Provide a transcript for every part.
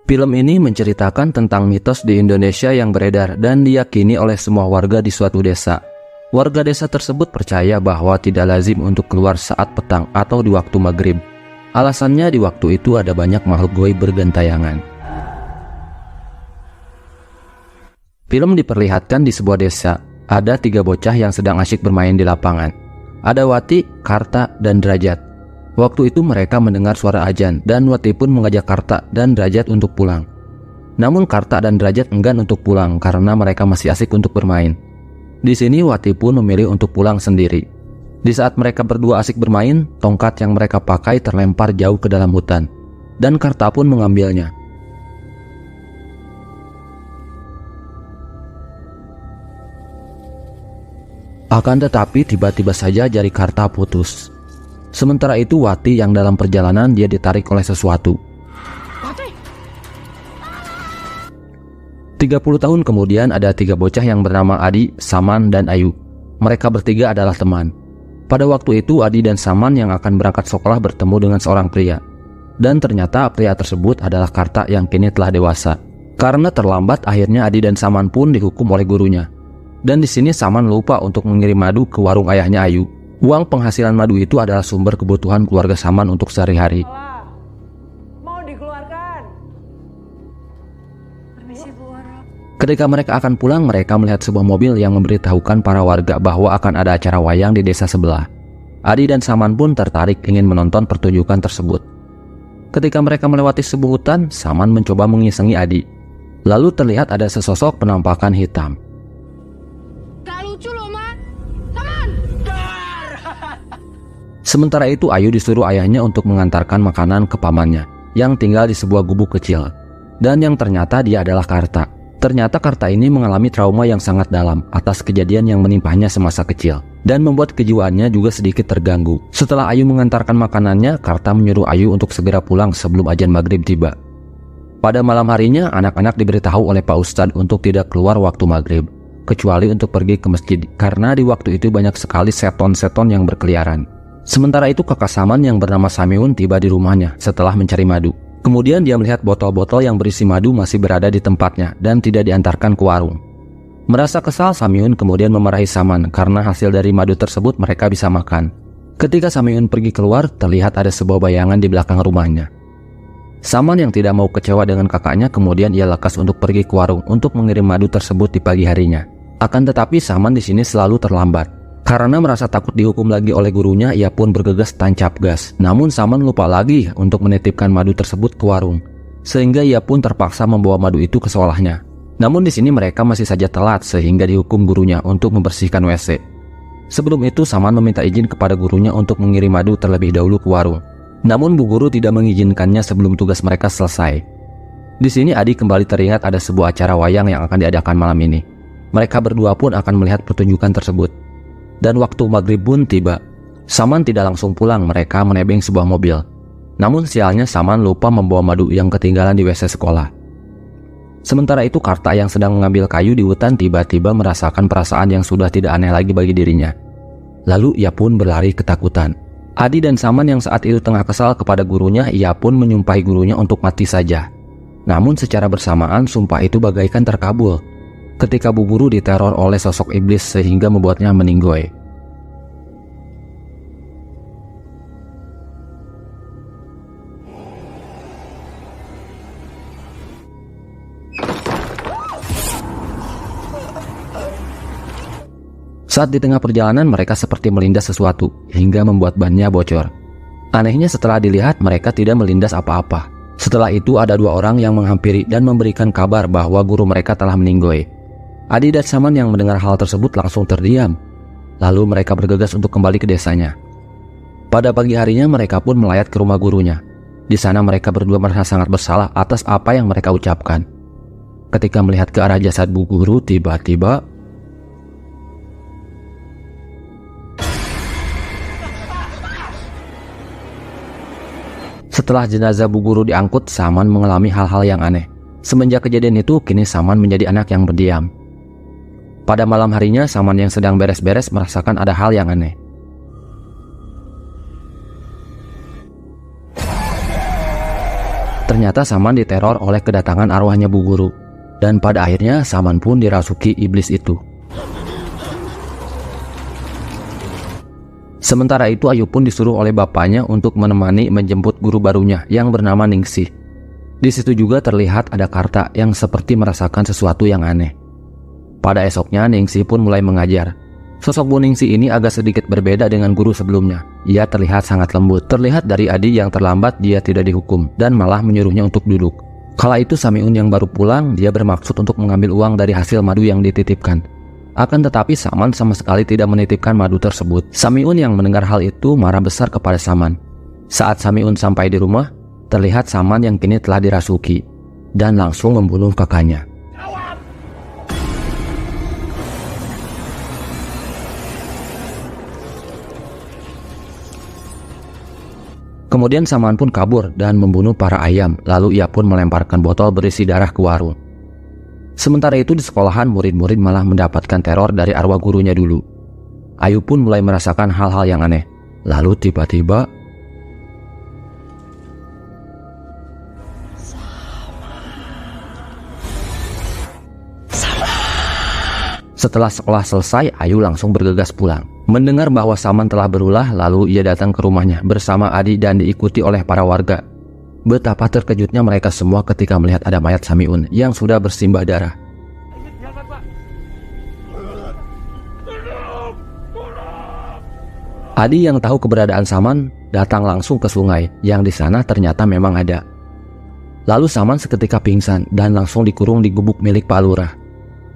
Film ini menceritakan tentang mitos di Indonesia yang beredar dan diyakini oleh semua warga di suatu desa. Warga desa tersebut percaya bahwa tidak lazim untuk keluar saat petang atau di waktu maghrib. Alasannya di waktu itu ada banyak makhluk gaib bergentayangan. Film diperlihatkan di sebuah desa. Ada 3 bocah yang sedang asyik bermain di lapangan. Ada Wati, Karta, dan Derajat. Waktu itu mereka mendengar suara azan dan Wati pun mengajak Karta dan Derajat untuk pulang. Namun Karta dan Derajat enggan untuk pulang karena mereka masih asik untuk bermain. Di sini Wati pun memilih untuk pulang sendiri. Di saat mereka berdua asik bermain, tongkat yang mereka pakai terlempar jauh ke dalam hutan dan Karta pun mengambilnya. Akan tetapi tiba-tiba saja jari Karta putus. Sementara itu Wati yang dalam perjalanan dia ditarik oleh sesuatu. 30 tahun kemudian ada 3 bocah yang bernama Adi, Saman, dan Ayu. Mereka bertiga adalah teman. Pada waktu itu Adi dan Saman yang akan berangkat sekolah bertemu dengan seorang pria. Dan ternyata pria tersebut adalah Karta yang kini telah dewasa. Karena terlambat akhirnya Adi dan Saman pun dihukum oleh gurunya. Dan di sini Saman lupa untuk mengirim madu ke warung ayahnya Ayu. Uang penghasilan madu itu adalah sumber kebutuhan keluarga Saman untuk sehari-hari. Mau dikeluarkan. Permisi Bu. Ketika mereka akan pulang, mereka melihat sebuah mobil yang memberitahukan para warga bahwa akan ada acara wayang di desa sebelah. Adi dan Saman pun tertarik ingin menonton pertunjukan tersebut. Ketika mereka melewati sebuah hutan, Saman mencoba mengisengi Adi. Lalu terlihat ada sesosok penampakan hitam. Sementara itu Ayu disuruh ayahnya untuk mengantarkan makanan ke pamannya yang tinggal di sebuah gubuk kecil. Dan yang ternyata dia adalah Karta. Ternyata Karta ini mengalami trauma yang sangat dalam atas kejadian yang menimpahnya semasa kecil dan membuat kejiwaannya juga sedikit terganggu. Setelah Ayu mengantarkan makanannya, Karta menyuruh Ayu untuk segera pulang sebelum azan maghrib tiba. Pada malam harinya, anak-anak diberitahu oleh Pak Ustadz untuk tidak keluar waktu maghrib, kecuali untuk pergi ke masjid karena di waktu itu banyak sekali seton-seton yang berkeliaran. Sementara itu kakak Saman yang bernama Samiun tiba di rumahnya setelah mencari madu. Kemudian dia melihat botol-botol yang berisi madu masih berada di tempatnya dan tidak diantarkan ke warung. Merasa kesal, Samiun kemudian memarahi Saman karena hasil dari madu tersebut mereka bisa makan. Ketika Samiun pergi keluar, terlihat ada sebuah bayangan di belakang rumahnya. Saman yang tidak mau kecewa dengan kakaknya kemudian ia lekas untuk pergi ke warung untuk mengirim madu tersebut di pagi harinya. Akan tetapi Saman di sini selalu terlambat. Karena merasa takut dihukum lagi oleh gurunya, ia pun bergegas tancap gas. Namun Saman lupa lagi untuk menitipkan madu tersebut ke warung, sehingga ia pun terpaksa membawa madu itu ke sekolahnya. Namun di sini mereka masih saja telat sehingga dihukum gurunya untuk membersihkan WC. Sebelum itu Saman meminta izin kepada gurunya untuk mengirim madu terlebih dahulu ke warung. Namun bu guru tidak mengizinkannya sebelum tugas mereka selesai. Di sini Adi kembali teringat ada sebuah acara wayang yang akan diadakan malam ini. Mereka berdua pun akan melihat pertunjukan tersebut. Dan waktu maghrib pun tiba. Saman tidak langsung pulang, mereka menebeng sebuah mobil. Namun sialnya Saman lupa membawa madu yang ketinggalan di WC sekolah. Sementara itu Karta yang sedang mengambil kayu di hutan tiba-tiba merasakan perasaan yang sudah tidak aneh lagi bagi dirinya. Lalu ia pun berlari ketakutan. Adi dan Saman yang saat itu tengah kesal kepada gurunya, ia pun menyumpahi gurunya untuk mati saja. Namun secara bersamaan sumpah itu bagaikan terkabul ketika bu guru diteror oleh sosok iblis sehingga membuatnya meninggoy. Saat di tengah perjalanan mereka seperti melindas sesuatu hingga membuat bannya bocor. Anehnya setelah dilihat mereka tidak melindas apa-apa. Setelah itu ada 2 orang yang menghampiri dan memberikan kabar bahwa guru mereka telah meninggoy. Adi dan Saman yang mendengar hal tersebut langsung terdiam. Lalu mereka bergegas untuk kembali ke desanya. Pada pagi harinya mereka pun melayat ke rumah gurunya. Di sana mereka berdua merasa sangat bersalah atas apa yang mereka ucapkan. Ketika melihat ke arah jasad bu guru, tiba-tiba setelah jenazah bu guru diangkut, Saman mengalami hal-hal yang aneh. Semenjak kejadian itu, kini Saman menjadi anak yang berdiam. Pada malam harinya, Saman yang sedang beres-beres merasakan ada hal yang aneh. Ternyata Saman diteror oleh kedatangan arwahnya Bu Guru. Dan pada akhirnya Saman pun dirasuki iblis itu. Sementara itu Ayu pun disuruh oleh bapaknya untuk menemani menjemput guru barunya yang bernama Ningsih. Di situ juga terlihat ada Karta yang seperti merasakan sesuatu yang aneh. Pada esoknya Ningsih pun mulai mengajar. Sosok Bu Ningsih ini agak sedikit berbeda dengan guru sebelumnya. Ia terlihat sangat lembut. Terlihat dari Adi yang terlambat dia tidak dihukum dan malah menyuruhnya untuk duduk. Kala itu Samiun yang baru pulang, dia bermaksud untuk mengambil uang dari hasil madu yang dititipkan. Akan tetapi Saman sama sekali tidak menitipkan madu tersebut. Samiun yang mendengar hal itu marah besar kepada Saman. Saat Samiun sampai di rumah, terlihat Saman yang kini telah dirasuki dan langsung membunuh kakaknya. Kemudian Saman pun kabur dan membunuh para ayam, lalu ia pun melemparkan botol berisi darah ke warung. Sementara itu di sekolahan murid-murid malah mendapatkan teror dari arwah gurunya dulu. Ayu pun mulai merasakan hal-hal yang aneh. Lalu tiba-tiba setelah sekolah selesai, Ayu langsung bergegas pulang. Mendengar bahwa Saman telah berulah, lalu ia datang ke rumahnya bersama Adi dan diikuti oleh para warga. Betapa terkejutnya mereka semua ketika melihat ada mayat Samiun yang sudah bersimbah darah. Adi yang tahu keberadaan Saman datang langsung ke sungai yang di sana ternyata memang ada. Lalu Saman seketika pingsan dan langsung dikurung di gubuk milik Pak Lurah.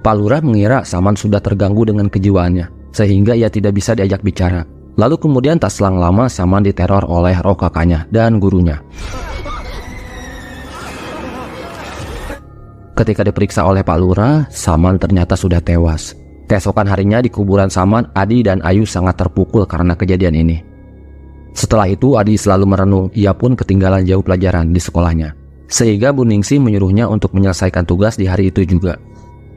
Pak Lurah mengira Saman sudah terganggu dengan kejiwaannya, sehingga ia tidak bisa diajak bicara. Lalu kemudian tak selang lama Saman diteror oleh roh kakaknya dan gurunya. Ketika diperiksa oleh Pak Lurah, Saman ternyata sudah tewas. Keesokan harinya di kuburan Saman, Adi dan Ayu sangat terpukul karena kejadian ini. Setelah itu Adi selalu merenung, ia pun ketinggalan jauh pelajaran di sekolahnya. Sehingga Bu Ningsih menyuruhnya untuk menyelesaikan tugas di hari itu juga.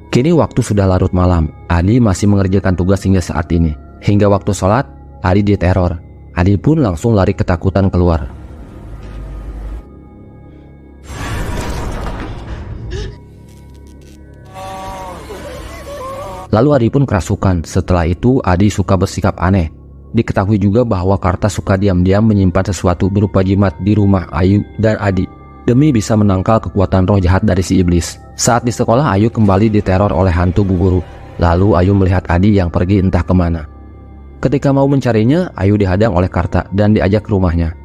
Kini waktu sudah larut malam, Adi masih mengerjakan tugas hingga saat ini. Hingga waktu sholat, Adi diteror. Adi pun langsung lari ketakutan keluar. Lalu Adi pun kerasukan. Setelah itu Adi suka bersikap aneh. Diketahui juga bahwa Karta suka diam-diam menyimpan sesuatu berupa jimat di rumah Ayu dan Adi demi bisa menangkal kekuatan roh jahat dari si iblis. Saat di sekolah, Ayu kembali diteror oleh hantu Bu Guru. Lalu Ayu melihat Adi yang pergi entah kemana. Ketika mau mencarinya, Ayu dihadang oleh Karta dan diajak ke rumahnya.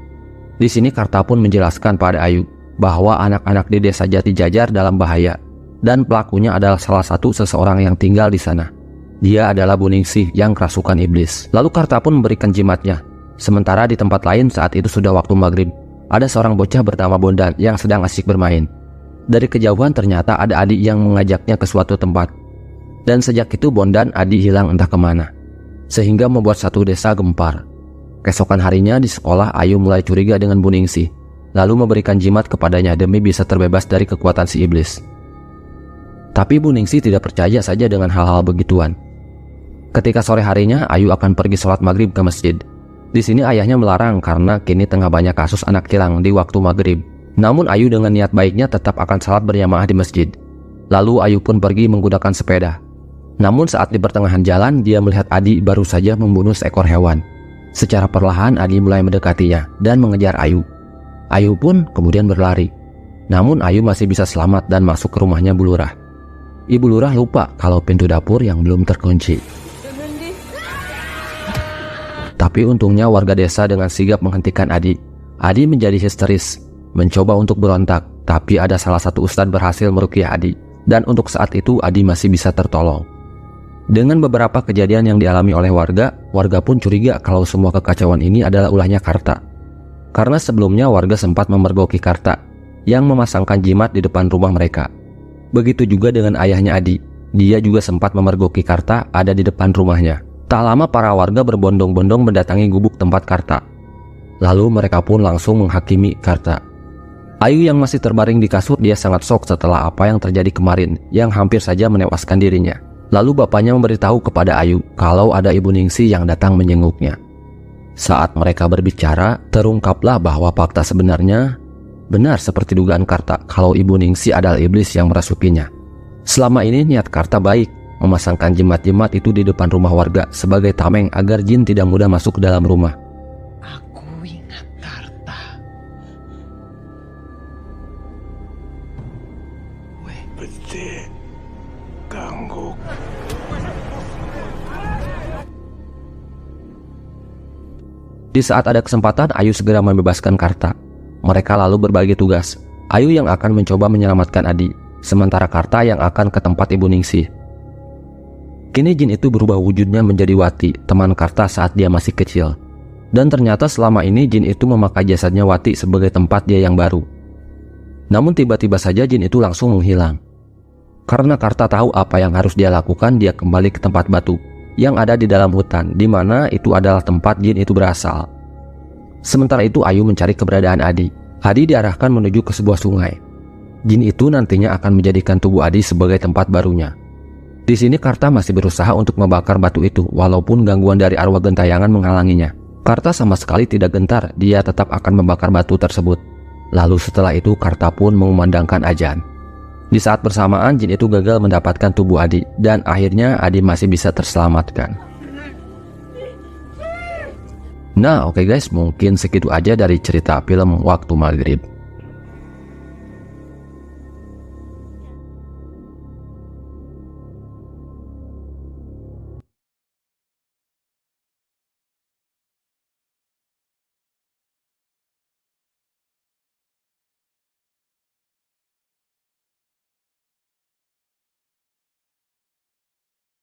Di sini Karta pun menjelaskan pada Ayu bahwa anak-anak di desa Jati Jajar dalam bahaya dan pelakunya adalah salah satu seseorang yang tinggal di sana. Dia adalah Bu Ningsih yang kerasukan iblis. Lalu Karta pun memberikan jimatnya. Sementara di tempat lain saat itu sudah waktu maghrib, ada seorang bocah bernama Bondan yang sedang asik bermain. Dari kejauhan ternyata ada Adi yang mengajaknya ke suatu tempat. Dan sejak itu Bondan Adi hilang entah kemana, sehingga membuat satu desa gempar. Keesokan harinya di sekolah, Ayu mulai curiga dengan Bu Ningsih, lalu memberikan jimat kepadanya demi bisa terbebas dari kekuatan si iblis. Tapi Bu Ningsih tidak percaya saja dengan hal-hal begituan. Ketika sore harinya, Ayu akan pergi sholat maghrib ke masjid. Di sini ayahnya melarang karena kini tengah banyak kasus anak hilang di waktu maghrib. Namun Ayu dengan niat baiknya tetap akan salat berjamaah di masjid. Lalu Ayu pun pergi menggunakan sepeda. Namun saat di pertengahan jalan, dia melihat Adi baru saja membunuh seekor hewan. Secara perlahan Adi mulai mendekatinya dan mengejar Ayu. Ayu pun kemudian berlari. Namun Ayu masih bisa selamat dan masuk ke rumahnya Bu Lurah. Ibu Lurah lupa kalau pintu dapur yang belum terkunci. Tapi untungnya warga desa dengan sigap menghentikan Adi. Adi menjadi histeris, mencoba untuk berontak, tapi ada salah satu ustadz berhasil meruqyah Adi. Dan untuk saat itu Adi masih bisa tertolong. Dengan beberapa kejadian yang dialami oleh warga pun curiga kalau semua kekacauan ini adalah ulahnya Karta. Karena sebelumnya warga sempat memergoki Karta yang memasangkan jimat di depan rumah mereka. Begitu juga dengan ayahnya Adi, dia juga sempat memergoki Karta ada di depan rumahnya. Tak lama para warga berbondong-bondong mendatangi gubuk tempat Karta. Lalu mereka pun langsung menghakimi Karta. Ayu yang masih terbaring di kasur, dia sangat shock setelah apa yang terjadi kemarin yang hampir saja menewaskan dirinya. Lalu bapaknya memberitahu kepada Ayu kalau ada Ibu Ningsih yang datang menjenguknya. Saat mereka berbicara, terungkaplah bahwa fakta sebenarnya Benar seperti dugaan Karta kalau Ibu Ningsih adalah iblis yang merasukinya. Selama ini niat Karta baik, memasangkan jimat-jimat itu di depan rumah warga sebagai tameng agar jin tidak mudah masuk ke dalam rumah. Aku ingat Karta. Weh, Bete, ganggu. Di saat ada kesempatan, Ayu segera membebaskan Karta. Mereka lalu berbagi tugas. Ayu yang akan mencoba menyelamatkan Adi, sementara Karta yang akan ke tempat Ibu Ningsih. Kini jin itu berubah wujudnya menjadi Wati, teman Karta saat dia masih kecil. Dan ternyata selama ini jin itu memakai jasadnya Wati sebagai tempat dia yang baru. Namun tiba-tiba saja jin itu langsung menghilang. Karena Karta tahu apa yang harus dia lakukan, dia kembali ke tempat batu yang ada di dalam hutan, di mana itu adalah tempat jin itu berasal. Sementara itu Ayu mencari keberadaan Adi. Adi diarahkan menuju ke sebuah sungai. Jin itu nantinya akan menjadikan tubuh Adi sebagai tempat barunya. Di sini Karta masih berusaha untuk membakar batu itu, walaupun gangguan dari arwah gentayangan menghalanginya. Karta sama sekali tidak gentar, dia tetap akan membakar batu tersebut. Lalu setelah itu Karta pun mengumandangkan azan. Di saat bersamaan jin itu gagal mendapatkan tubuh Adi, dan akhirnya Adi masih bisa terselamatkan. Nah oke guys, mungkin segitu aja dari cerita film Waktu Maghrib.